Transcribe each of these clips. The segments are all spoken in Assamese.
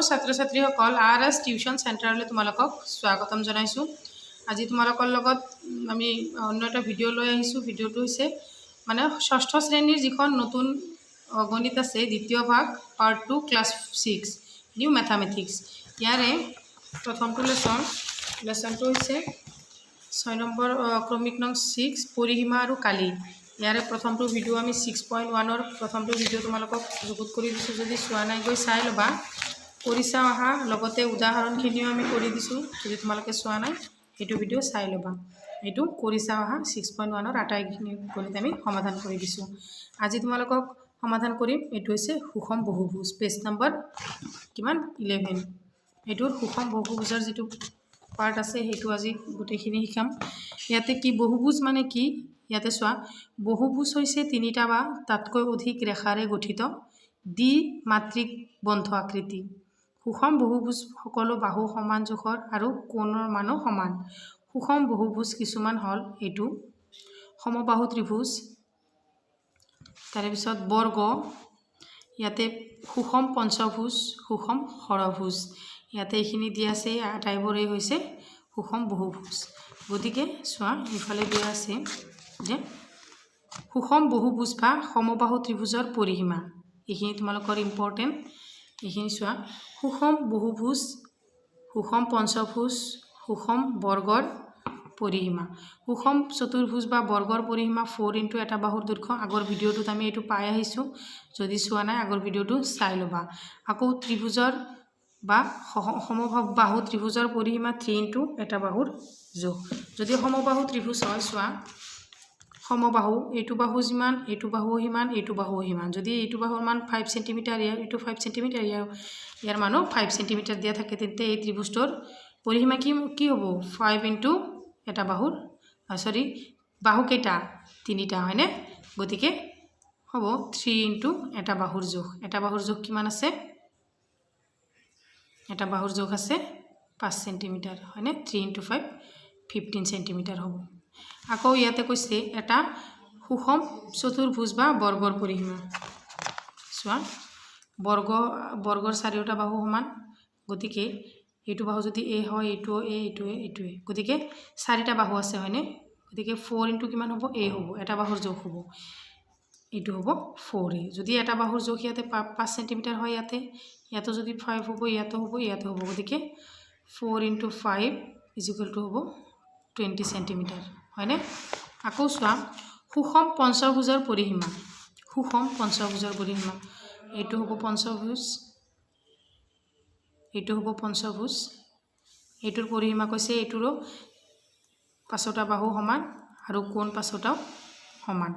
ছাত্ৰ ছাত্ৰীসকল RS টিউশ্যন চেণ্টাৰলৈ তোমালোকক স্বাগতম জনাইছোঁ। আজি তোমালোকৰ লগত আমি অন্য এটা ভিডিঅ' লৈ আহিছোঁ। ভিডিঅ'টো হৈছে মানে ষষ্ঠ শ্ৰেণীৰ যিখন নতুন গণিত আছে দ্বিতীয় ভাগ পাৰ্ট 2 ক্লাছ 6 নিউ মেথামেটিক্স। ইয়াৰে প্ৰথমটো লেচনটো হৈছে 6 নম্বৰ ক্ৰমিক নং 6 পৰিসীমা আৰু কালি। ইয়াৰে প্ৰথমটো ভিডিঅ' আমি 6.1ৰ প্ৰথমটো ভিডিঅ' তোমালোকক যুগুত কৰি দিছোঁ। যদি চোৱা নাই গৈ চাই ল'বা, কৰি চাওঁ আহা। লগতে উদাহৰণখিনিও আমি কৰি দিছোঁ, যদি তোমালোকে চোৱা নাই সেইটো ভিডিঅ' চাই ল'বা। এইটো কৰি চাওঁ আহা 6.1ৰ আটাইখিনি গণিত আমি সমাধান কৰি দিছোঁ। আজি তোমালোকক সমাধান কৰিম। এইটো হৈছে সুষম বহুভুজ, পেজ নম্বৰ 11। এইটোৰ সুষম বহুভুজৰ যিটো পাৰ্ট আছে সেইটো আজি গোটেইখিনি শিকাম। ইয়াতে কি বহুভুজ মানে কি, ইয়াতে চোৱা, বহুভুজ হৈছে তিনিটা বা তাতকৈ অধিক ৰেখাৰে গঠিত দ্বিমাত্ৰিক বন্ধ আকৃতি। সুষম বহুভুজ সকলো বাহু সমান জোখৰ আৰু কোণৰ মানো সমান। সুষম বহুভুজ কিছুমান হ'ল এইটো সমবাহু ত্ৰিভুজ, তাৰপিছত বৰ্গ, ইয়াতে সুষম পঞ্চভুজ, সুষম ষড়ভুজ, ইয়াতে এইখিনি দিয়া আছে। আটাইবোৰেই হৈছে সুষম বহুভুজ। গতিকে চোৱা, ইফালে দিয়া আছে যে সুষম বহুভুজ বা সমবাহু ত্ৰিভুজৰ পৰিসীমা। এইখিনি তোমালোকৰ ইম্পৰ্টেণ্ট। এইখিনি চোৱা, সুষম বহুভুজ, সুষম পঞ্চভুজ, সুষম বৰ্গৰ পৰিসীমা। সুষম চতুৰ্ভুজ বা বৰ্গৰ পৰিসীমা 4 × এটা বাহুৰ দৈৰ্ঘ্য। আগৰ ভিডিঅ'টোত আমি এইটো পাই আহিছোঁ, যদি চোৱা নাই আগৰ ভিডিঅ'টো চাই ল'বা। আকৌ ত্ৰিভুজৰ বা সমবাহু ত্ৰিভুজৰ পৰিসীমা 3 × এটা বাহুৰ জোখ। যদি সমবাহু ত্ৰিভুজ হয়, চোৱা, সমবাহু এইটো বাহু যিমান, এইটো বাহু সিমান, এইটো বাহু সিমান। যদি এইটো বাহুৰ মান 5 চেণ্টিমিটাৰ, এইটো 5 চেণ্টিমিটাৰ, ইয়াৰ মানো 5 চেণ্টিমিটাৰ দিয়া থাকে, তেন্তে এই ত্ৰিভুজটোৰ পৰিসীমা কি হ'ব? 5 × এটা বাহুৰ বাহু কেইটা? 3টা, হয়নে? গতিকে হ'ব 3 × এটা বাহুৰ জোখ। এটা বাহুৰ জোখ কিমান আছে? এটা বাহুৰ জোখ আছে 5 চেণ্টিমিটাৰ, হয়নে? 3 × 5 15 চেণ্টিমিটাৰ হ'ব। আকৌ ইয়াতে কৈছে এটা সুষম চতুৰ্ভুজ বা বৰ্গৰ পৰিসীমা। চোৱা, বৰ্গৰ চাৰিওটা বাহু সমান। গতিকে এইটো বাহু যদি এ হয়, এইটোৱে, গতিকে 4টা বাহু আছে, হয়নে? গতিকে 4 × কিমান হ'ব? এ হ'ব, এটা বাহুৰ জোখ হ'ব। এইটো হ'ব 4a। যদি এটা বাহুৰ জোখ ইয়াতে 5 চেণ্টিমিটাৰ হয়, ইয়াতো যদি 5 হ'ব, ইয়াতো হ'ব, ইয়াতো হ'ব। গতিকে 4 × 5 = হ'ব 20 চেণ্টিমিটাৰ, হয়নে? আকৌ চোৱা, সুষম পঞ্চভুজৰ পৰিসীমা। সুষম পঞ্চভুজৰ পৰিসীমা, এইটো হ'ব পঞ্চভুজ, এইটো হ'ব পঞ্চভুজ। এইটোৰ পৰিসীমা কৈছে এইটোৰো 5টা বাহু সমান আৰু কোণ 5টাও সমান।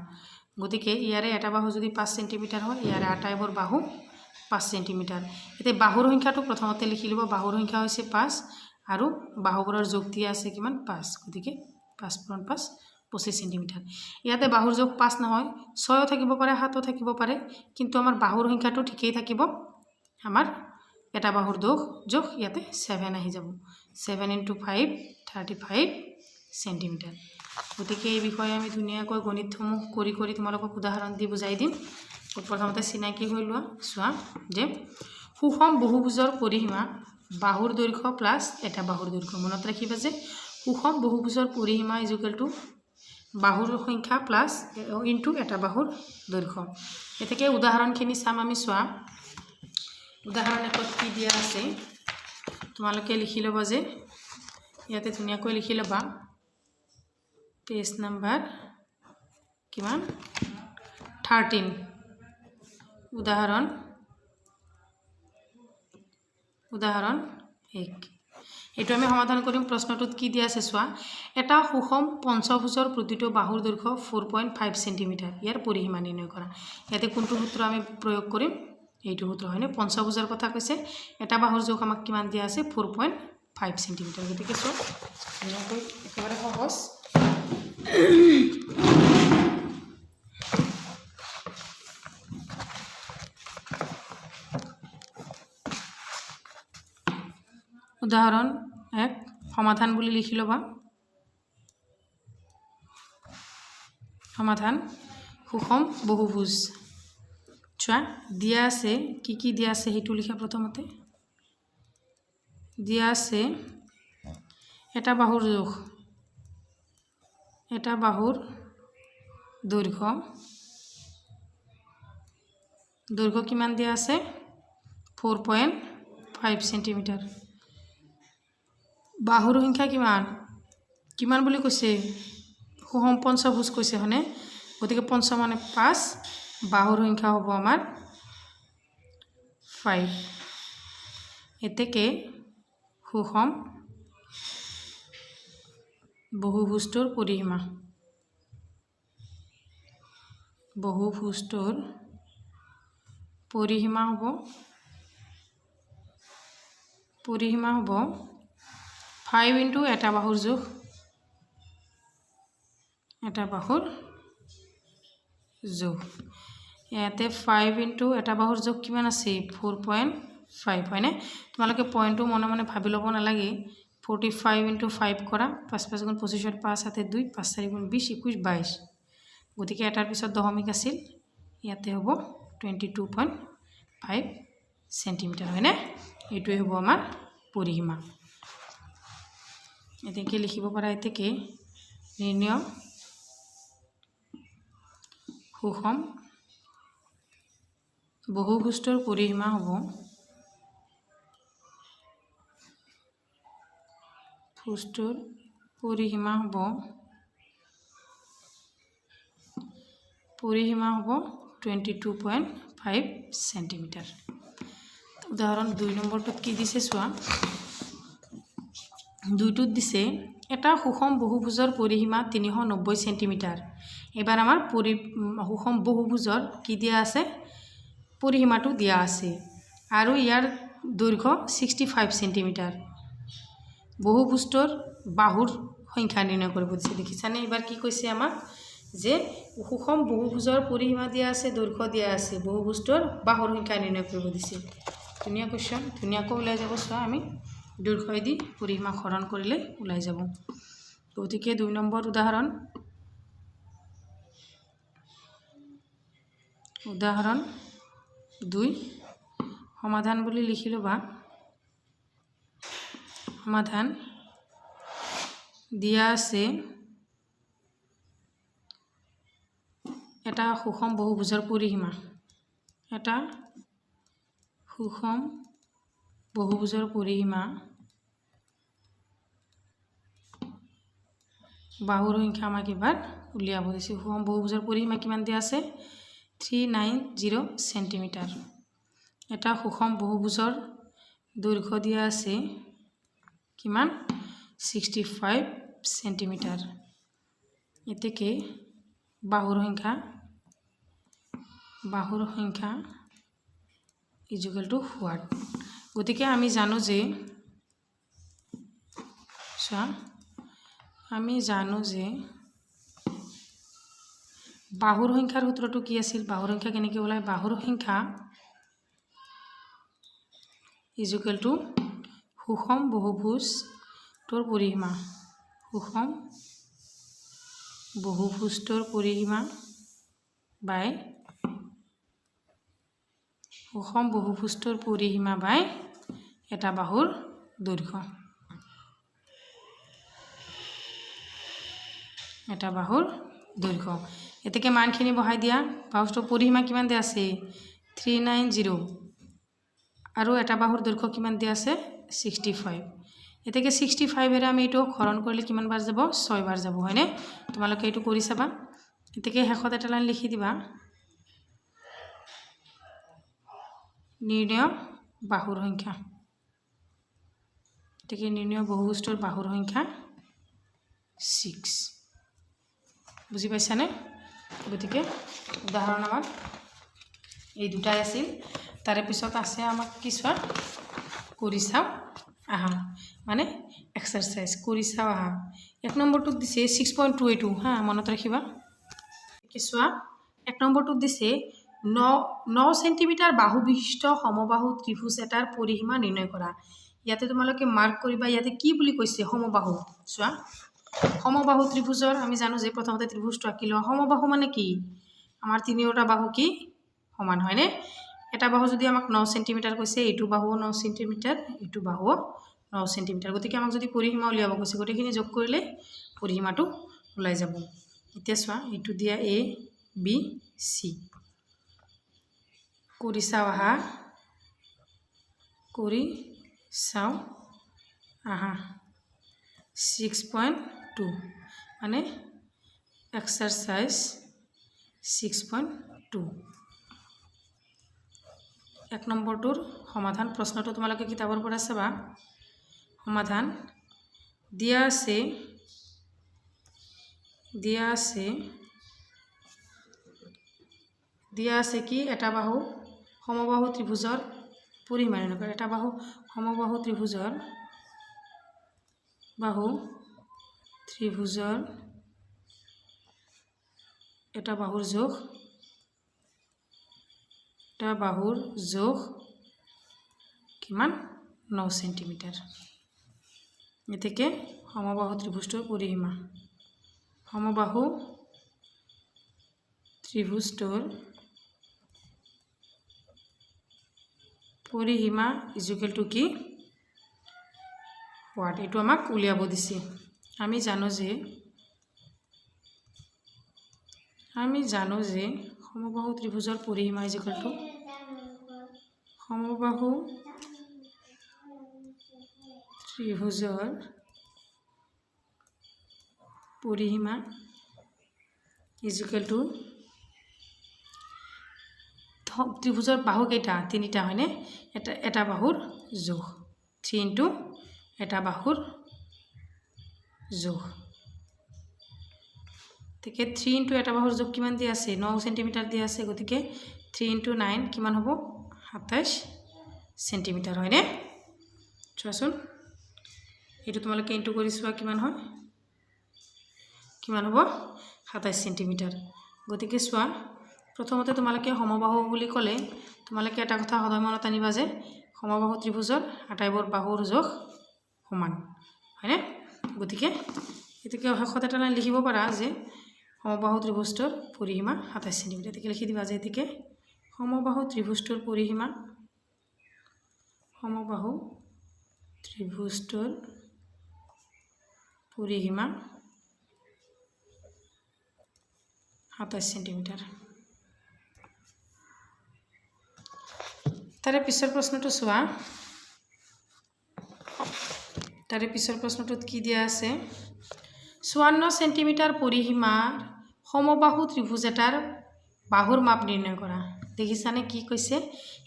গতিকে ইয়াৰে এটা বাহু যদি 5 চেণ্টিমিটাৰ হয়, ইয়াৰে আটাইবোৰ বাহু 5 চেণ্টিমিটাৰ। এতিয়া বাহুৰ সংখ্যাটো প্ৰথমতে লিখি ল'ব। বাহুৰ সংখ্যা হৈছে 5 আৰু বাহুবোৰৰ যোগ দিয়া আছে কিমান? 5। গতিকে 5 × 5 25 চেণ্টিমিটাৰ। ইয়াতে বাহুৰ জোখ 5 নহয়, 6ও থাকিব পাৰে, 7ও থাকিব পাৰে, কিন্তু আমাৰ বাহুৰ সংখ্যাটো ঠিকেই থাকিব। আমাৰ এটা বাহুৰ জোখ ইয়াতে 7 আহি যাব। 7 × 5 35 চেণ্টিমিটাৰ। গতিকে এই বিষয়ে আমি ধুনীয়াকৈ গণিতসমূহ কৰি তোমালোকক উদাহৰণ দি বুজাই দিম। প্ৰথমতে চিনাকি হৈ লোৱা। চোৱা যে সুষম বহুভুজৰ পৰিসীমা বাহুৰ দৈৰ্ঘ্য প্লাছ এটা বাহুৰ দৈৰ্ঘ্য। মনত ৰাখিবা যে সুষম বহুভুজৰ পৰিসীমা = বাহুৰ সংখ্যা প্লাছ ইনটু এটা বাহুৰ দৈৰ্ঘ্য। এতেকে উদাহৰণখিনি চাম আমি। চোৱা, উদাহৰণ 1ত কি দিয়া আছে তোমালোকে লিখি ল'বা। যে ইয়াতে ধুনীয়াকৈ লিখি ল'বা, পেজ নম্বৰ কিমান? 13। উদাহৰণ 1। এইটো আমি সমাধান কৰিম। প্ৰশ্নটোত কি দিয়া আছে চোৱা, এটা সুষম পঞ্চভুজৰ প্ৰতিটো বাহুৰ দৈৰ্ঘ্য 4.5 চেণ্টিমিটাৰ, ইয়াৰ পৰিসীমা নিৰ্ণয় কৰা। ইয়াতে কোনটো সূত্ৰ আমি প্ৰয়োগ কৰিম? এইটো সূত্ৰ, হয়নে? পঞ্চভুজৰ কথা কৈছে, এটা বাহুৰ জোখ আমাক কিমান দিয়া আছে? 4.5 চেণ্টিমিটাৰ। গতিকে চোৱা, ধুনীয়াকৈ একেবাৰে সহজ। উদাহৰণ 1 সমাধান বুলি লিখি ল'বা। সমাধান সুষম বহুভুজ। চোৱা, দিয়া আছে কি দিয়া আছে সেইটো লিখা প্ৰথমতে। দিয়া আছে এটা বাহুৰ জোখ, এটা বাহুৰ দৈৰ্ঘ্য কিমান দিয়া আছে 4.5 সেন্টিমিটাৰ। বাহুৰ সংখ্যা কিমান বুলি কৈছে, সুষম পঞ্চভুজ কৈছে হয়নে, গতিকে পঞ্চ মানে 5, বাহুৰ সংখ্যা হ'ব আমাৰ 5। এতেকে সুষম বহুভুজটোৰ পৰিসীমা, বহুভুজটোৰ পৰিসীমা হ'ব 5 ইনটু এটা বাহুৰ জোখ, এটা বাহুৰ জোখ। ইয়াতে 5 ইনটু এটা বাহুৰ জোখ কিমান আছে 4.5 হয়নে। তোমালোকে পইণ্টটো মনে মনে ভাবি ল'ব নালাগে। 45 ইনটু 5 কৰা, 5 5 গুণ 25, 5 7 2, 5 4 গুণ 20, 21 22, গতিকে এটাৰ পিছত দশমিক আছিল, ইয়াতে হ'ব 22.5 সেন্টিমিটাৰ হয়নে। এইটোৱে হ'ব আমাৰ পৰিসীমা। এতেকে লিখিব পাৰা, এতেকে নিৰ্ণয় সুষম বহুভুজটোৰ পৰিসীমা হ'ব ভুজটোৰ পৰিসীমা হ'ব 22.5 সেন্টিমিটাৰ। উদাহৰণ 2 নম্বৰটোত কি দিছে চোৱা, 2টোত দিছে এটা সুষম বহুভুজৰ পৰিসীমা 390 সেন্টিমিটাৰ। এবাৰ আমাৰ সুষম বহুভুজৰ কি দিয়া আছে, পৰিসীমাটো দিয়া আছে আৰু ইয়াৰ দৈৰ্ঘ্য 65 সেন্টিমিটাৰ। বহুভুজটোৰ বাহুৰ সংখ্যা নিৰ্ণয় কৰিব দিছে। দেখিছানে এবাৰ কি কৈছে আমাক, যে সুষম বহুভুজৰ পৰিসীমা দিয়া আছে, দৈৰ্ঘ্য দিয়া আছে, বহুভুজটোৰ বাহুৰ সংখ্যা নিৰ্ণয় কৰিব দিছে। ধুনীয়া কুৱেশ্যন, ধুনীয়াকৈ ওলাই যাব। চোৱা আমি দৈৰ্ঘ্য দি পৰিসীমা সৰণ কৰিলে ওলাই যাব। গতিকে 2 নম্বৰ উদাহৰণ 2 সমাধান বুলি লিখি ল'বা। সমাধান দিয়া আছে এটা সুষম বহুভুজৰ পৰিসীমা, এটা সুষম বহুভুজৰ পৰিসীমা বাহুৰ সংখ্যা আমাক এবাৰ উলিয়াব দিছে। সুষম বহুভুজৰ পৰিসীমা কিমান দিয়া আছে 390 সেন্টিমিটাৰ। এটা সুষম বহুভুজৰ দৈৰ্ঘ্য দিয়া আছে কিমান 65 সেন্টিমিটাৰ। এতেকে বাহুৰ সংখ্যা ইজুকেল টু হোৱাট। গতিকে আমি জানো যে বাহুৰ সংখ্যাৰ সূত্ৰটো কি আছিল, বাহুৰ সংখ্যা কেনেকৈ ওলায়, বাহুৰ সংখ্যা ইজুকেল টু সুষম বহুভুজটোৰ পৰিসীমা, সুষম বহুভুজটোৰ পৰিসীমা বাই সুষম বহুভুজটোৰ পৰিসীমা বাই এটা বাহুৰ দৈৰ্ঘ্য, এটা বাহুৰ দৈৰ্ঘ্য। এতেকে মানখিনি বহাই দিয়া। বাহুটোৰ পৰিসীমা কিমান দিয়া আছে 390 আৰু এটা বাহুৰ দৈৰ্ঘ্য কিমান দিয়া আছে 65। এতেকে 65 আমি এইটো হৰণ কৰিলে কিমান বাৰ যাব 6 বাৰ যাব হয়নে। তোমালোকে এইটো কৰি চাবা। এতেকে শেষত এটা লাইন লিখি দিবা, নিৰ্ণয় বাহুৰ সংখ্যা। এতেকে নিৰ্ণয় বহুভুজটোৰ বাহুৰ সংখ্যা 6। বুজি পাইছানে। গতিকে উদাহৰণ আমাৰ এই দুটাই আছিল। তাৰে পিছত আছে আমাক কি চোৱা, কৰি চাওঁ আহা, মানে এক্সাৰসাইজ কৰি চাওঁ আহা। 1 নম্বৰটোত দিছে 6.22 হা, মনত ৰাখিবা। কি চোৱা 1 নম্বৰটোত দিছে 9 সেন্টিমিটাৰ বাহু বিশিষ্ট সমবাহু ত্ৰিভুজ এটাৰ পৰিসীমা নিৰ্ণয় কৰা। ইয়াতে তোমালোকে মাৰ্ক কৰিবা, ইয়াতে কি বুলি কৈছে সমবাহু। চোৱা সমবাহু ত্ৰিভুজৰ আমি জানো যে প্ৰথমতে ত্ৰিভুজটো আঁকি লোৱা। সমবাহু মানে কি, আমাৰ তিনিওটা বাহু কি সমান হয়নে। এটা বাহু যদি আমাক 9 সেন্টিমিটাৰ কৈছে, এইটো বাহুও 9 সেন্টিমিটাৰ, এইটো বাহুও 9 সেন্টিমিটাৰ গতিকে আমাক যদি পৰিসীমা উলিয়াব কৈছে গোটেইখিনি যোগ কৰিলে পৰিসীমাটো ওলাই যাব এতিয়া চোৱা এইটো দিয়া A B C কৰি চাও আহা 6.2 মানে এক্সাৰসাইজ 6.2 এক নম্বৰটোৰ সমাধান প্ৰশ্নটো তোমালোকে কিতাপৰ পৰা চাবা সমাধান দিয়া আছে কি এটা বাহু সমবাহু ত্ৰিভুজৰ পৰিসীমা এনেকুৱা এটা বাহু সমবাহু ত্ৰিভুজৰ এটা বাহুৰ জোখ কিমান 9 সেন্টিমিটাৰ এতেকে সমবাহু ত্ৰিভুজটোৰ পৰিসীমা সমবাহু ত্ৰিভুজটোৰ পৰিসীমা ইকুয়াল টু কি হোৱাট এটো আমাক উলিয়াব দিছে আমি জানো যে সমবাহু ত্ৰিভুজৰ পৰিসীমা ইকুয়াল টু সমবাহু ত্ৰিভুজৰ পৰিসীমা ইকুয়াল টু ত্ৰিভুজৰ বাহু কেইটা তিনিটা হয়নে এটা বাহুৰ জোখ 3 ইনটু এটা বাহুৰ জোখ থেকে 3 ইনটু এটা বাহুৰ জোখ কিমান দিয়া আছে 9 সেন্টিমিটার দিয়া আছে গতিকে 3 ইনটু 9 কিমান হ'ব 27 সেন্টিমিটার হয়নে চোৱাচোন এটো তোমালোকে ইনটু কৰি চোৱা কিমান হ'ব 27 সেন্টিমিটাৰ গতিকে চোৱা প্ৰথমতে তোমালোকে সমবাহু বুলি ক'লে তোমালোকে এটা কথা সদায় মনত আনিবা যে সমবাহু ত্ৰিভুজৰ আটাইবোৰ বাহুৰ জোখ সমান হয়নে গতিকে এটাকে শেষত এটা লাইন লিখিব পাৰা যে সমবাহু ত্ৰিভুজটোৰ পৰিসীমা 27 সেন্টিমিটাৰ এটাকে লিখি দিবা যে এটাকে সমবাহু ত্ৰিভুজটোৰ পৰিসীমা সমবাহু ত্ৰিভুজটোৰ পৰিসীমা 27 সেন্টিমিটাৰ তাৰে পিছৰ প্ৰশ্নটো চোৱা তাৰে পিছৰ প্ৰশ্নটোত কি দিয়া আছে 54 সেন্টিমিটাৰ পৰিসীমাৰ সমবাহু ত্ৰিভুজ এটাৰ বাহুৰ মাপ নিৰ্ণয় কৰা দেখিছানে কি কৈছে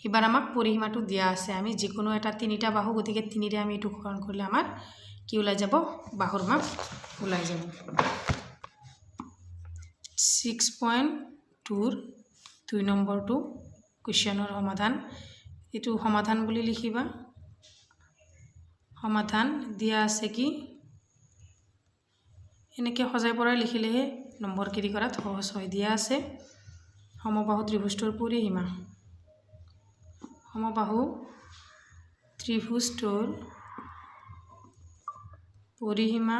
এবাৰ আমাক পৰিসীমাটো দিয়া আছে আমি যিকোনো এটা তিনিটা বাহু গতিকে তিনিৰে আমি এটো হৰণ কৰিলে আমাৰ কি ওলাই যাব বাহুৰ মাপ ওলাই যাব 6.2 ৰ 2 নম্বৰটো কোৱেশ্চনৰ সমাধান এটো সমাধান বুলি লিখিবা সমাধান দিয়া আছে কি এনেকে সজাই পৰাই লিখিলেহে নম্বৰ কেৰি কৰাত সহজ হয় দিয়া আছে সমবাহু ত্ৰিভুজটোৰ পৰিসীমা সমবাহু ত্ৰিভুজটোৰ পৰিসীমা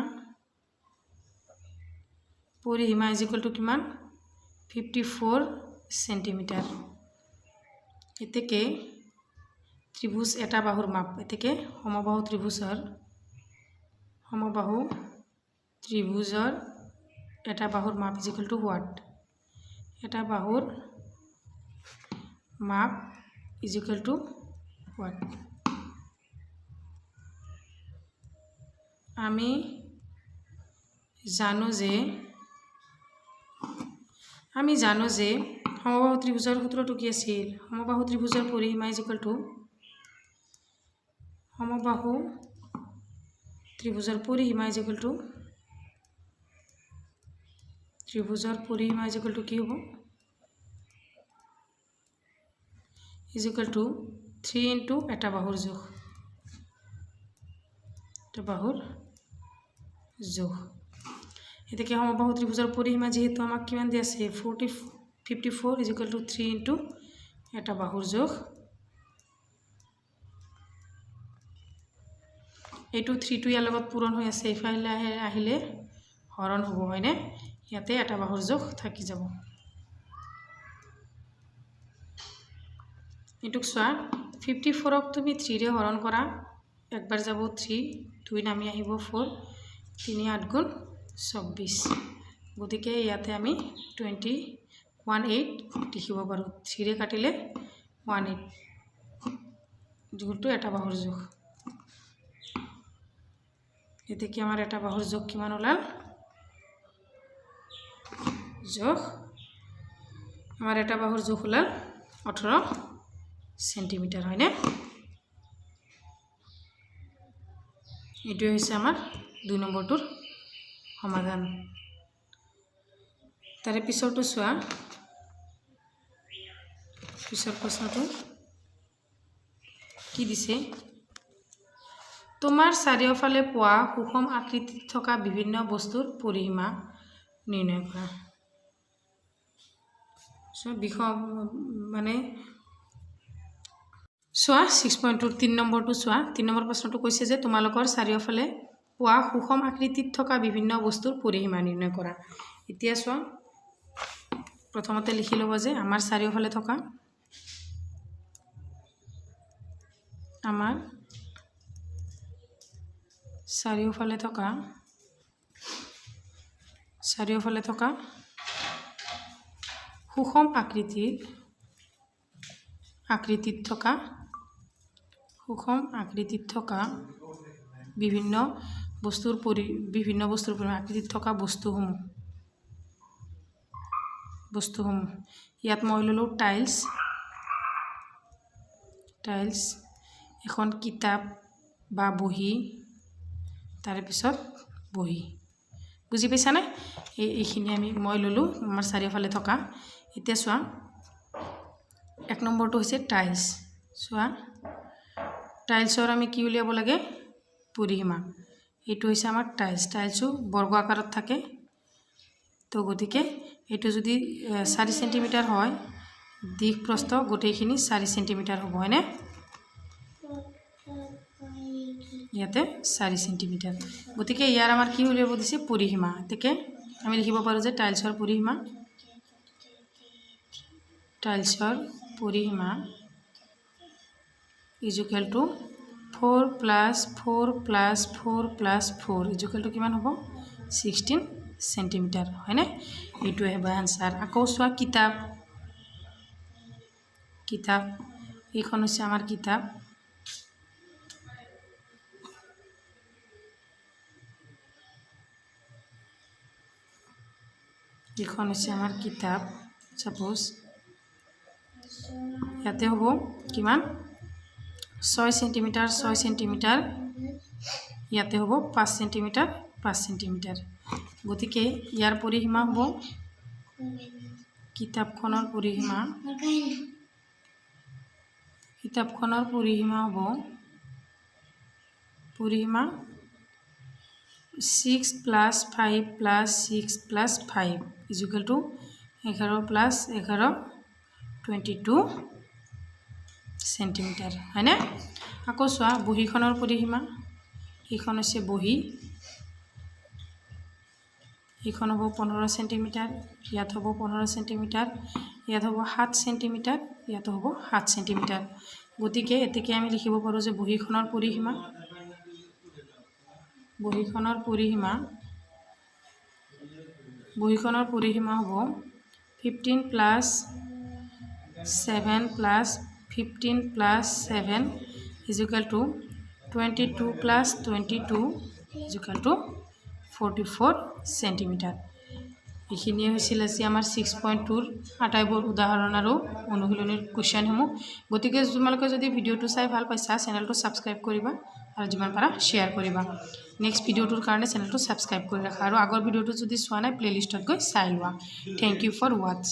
ইকুয়াল টু কিমান 54 সেন্টিমিটাৰ এতেকে ত্ৰিভুজ এটা বাহুৰ মাপ এতেকে সমবাহু ত্ৰিভুজৰ এটা বাহুৰ মাপ ইকুয়াল টু হোয়াট এটা বাহুৰ মাপ ইকুয়াল টু হোয়াট আমি জানো যে সমবাহু ত্ৰিভুজৰ সূত্ৰটো কি আছিল সমবাহু ত্ৰিভুজৰ পৰিসীমা ইকুয়াল টু সমবাহু ত্ৰিভুজৰ পৰিসীমা ইকুয়াল টু কি হ'ব ইকুয়াল টু 3 ইনটু এটা বাহুৰ জোখ এটাকে সমবাহু ত্ৰিভুজৰ পৰিসীমা যেহেতু আমাক কিমান দিয়া আছে 54 ইকুয়াল টু 3 ইনটু এটা বাহুৰ জোখ এইটো 3 টো ইয়াৰ লগত পূৰণ হৈ আছে ইফালে আহিলে হৰণ হ'ব হয়নে ইয়াতে এটা বাহুৰ জোখ থাকি যাব এটুক চোৱা 54 ক তুমি 3 ৰে হৰণ কৰা একবাৰ যাব 3 2 নামি আহিব 4 3 8 গুণ 24 গতিকে ইয়াতে আমি 18 লিখিব পাৰোঁ 3 ৰে কাটিলে 18 যোগটো এটা বাহুৰ যোগ এতে কি আমাৰ এটা বাহুৰ যোগ কিমান ওলাল যোগ আমাৰ এটা বাহুৰ যোগ ওলাল 18 সেন্টিমিটাৰ হয় না এটো হৈছে আমাৰ 2 নম্বৰটোৰ সমাধান তাৰে পিছৰটো চোৱা পিছৰ প্ৰশ্নটো কি দিছে তোমাৰ চাৰিওফালে পোৱা সুষম আকৃতিত থকা বিভিন্ন বস্তুৰ পৰিসীমা নিৰ্ণয় কৰা সো বিষম মানে সোয়া 6.2 3 নম্বৰটো সোয়া 3 নম্বৰ প্ৰশ্নটো কৈছে যে তোমালোকৰ চাৰিওফালে পোৱা সুষম আকৃতিত থকা বিভিন্ন বস্তুৰ পৰিসীমা নিৰ্ণয় কৰা এতিয়া সোয়া প্ৰথমতে লিখি লব যে আমাৰ চাৰিওফালে থকা সুষম আকৃতিত থকা বিভিন্ন বস্তুৰ আকৃতিত থকা বস্তুসমূহ ইয়াত মই ললো টাইলছ এখন কিতাপ বা বহি তাৰ পিছত বহি বুজি পাইছা না এইখিনি মই ললো আমাৰ চাৰিওফালে থকা এতিয়া চোৱা এক নম্বৰটো হৈছে টাইলছ চোৱা টাইলছৰ আমি কি উলিয়াব লাগে পৰিসীমা এইটো হৈছে আমাৰ টাইলছটো বৰ্গ আকাৰত থাকে তো গতিকে এইটো যদি 4 সেন্টিমিটাৰ হয় দিক প্ৰস্থ গোটেইখিনি 4 সেন্টিমিটাৰ হ'ব হয়নে ইয়াতে 4 সেন্টিমিটাৰ গতিকে ইয়াৰ আমাৰ কি উলিয়াব দিছে পৰিসীমা এতেকে আমি লিখিব পাৰো যে টাইলছৰ পৰিসীমা is equal to 4 plus 4 plus 4 plus 4 is equal to কিমান হ'ব 16 সেন্টিমিটাৰ হয়নে এইটো হ'ব আনসাৰ আকৌ সোয়া কিতাপ এইখন হৈছে আমাৰ কিতাপ এইখন হৈছে আমাৰ কিতাপ সাপোজ ইয়াতে হ'ব কিমান 6 সেন্টিমিটাৰ ইয়াতে হ'ব 5 সেন্টিমিটাৰ গতিকে ইয়াৰ পৰিসীমা হ'ব কিতাপখনৰ পৰিসীমা 6 plus 5 plus 6 plus 5 is equal to 11 plus 11 22 centimetre হয়নে আকৌ চোৱা বহিখনৰ পৰিসীমা এইখন হৈছে বহি এইখন হ'ব 15 সেন্টিমিটাৰ ইয়াত হ'ব 15 সেন্টিমিটাৰ ইয়াত হ'ব 7 সেন্টিমিটাৰ ইয়াত হ'ব 7 সেন্টিমিটাৰ গতিকে এতেকে আমি লিখিব পাৰো যে বহিখনৰ পৰিসীমা হ'ব 15 plus 7 plus 15 plus 7 is equal to 22 plus 22 is equal to 44 centimetre এইখিনিয়ে হৈছিল আজি আমাৰ 6.2 আটাইবোৰ উদাহৰণ আৰু অনুশীলনীৰ কোৱেশ্চনসমূহ গতিকে তোমালোকে যদি ভিডিওটো চাই ভাল পাইছা চেনেলটো সাবস্ক্ৰাইব কৰিবা আৰু যিমান পাৰা শেয়াৰ কৰিবা নেক্সট ভিডিওটোৰ কাৰণে চেনেলটো সাবস্ক্ৰাইব কৰি ৰাখা আৰু আগৰ ভিডিওটো যদি চোৱা নাই প্লেলিষ্টত গৈ চাই লোৱা থ্যাংক ইউ ফৰ ওয়াচ